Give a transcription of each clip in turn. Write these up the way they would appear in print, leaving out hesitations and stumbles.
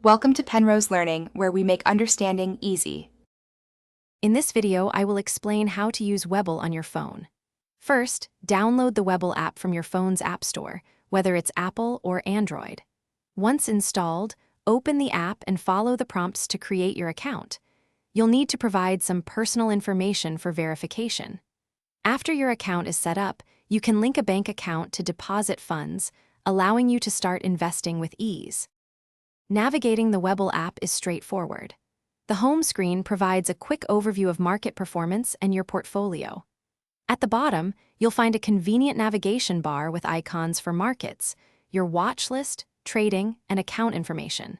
Welcome to Penrose Learning, where we make understanding easy. In this video, I will explain how to use Webull on your phone. First, download the Webull app from your phone's app store, whether it's Apple or Android. Once installed, open the app and follow the prompts to create your account. You'll need to provide some personal information for verification. After your account is set up, you can link a bank account to deposit funds, allowing you to start investing with ease. Navigating the Webull app is straightforward. The home screen provides a quick overview of market performance and your portfolio. At the bottom, you'll find a convenient navigation bar with icons for markets, your watch list, trading, and account information.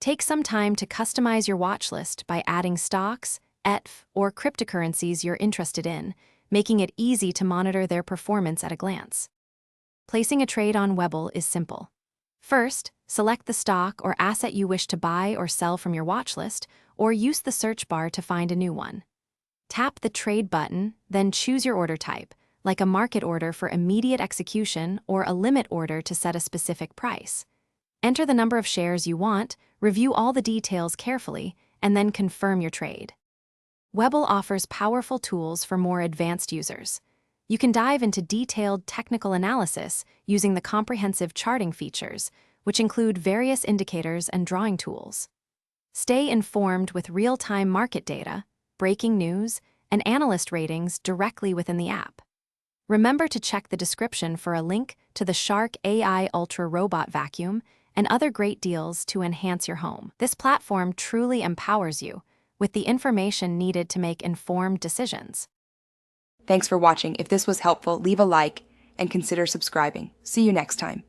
Take some time to customize your watch list by adding stocks, ETF, or cryptocurrencies you're interested in, making it easy to monitor their performance at a glance. Placing a trade on Webull is simple. First, select the stock or asset you wish to buy or sell from your watch list, or use the search bar to find a new one. Tap the Trade button, then choose your order type, like a market order for immediate execution or a limit order to set a specific price. Enter the number of shares you want, review all the details carefully, and then confirm your trade. Webull offers powerful tools for more advanced users. You can dive into detailed technical analysis using the comprehensive charting features, which include various indicators and drawing tools. Stay informed with real-time market data, breaking news, and analyst ratings directly within the app. Remember to check the description for a link to the Shark AI Ultra Robot Vacuum and other great deals to enhance your home. This platform truly empowers you with the information needed to make informed decisions. Thanks for watching. If this was helpful, leave a like and consider subscribing. See you next time.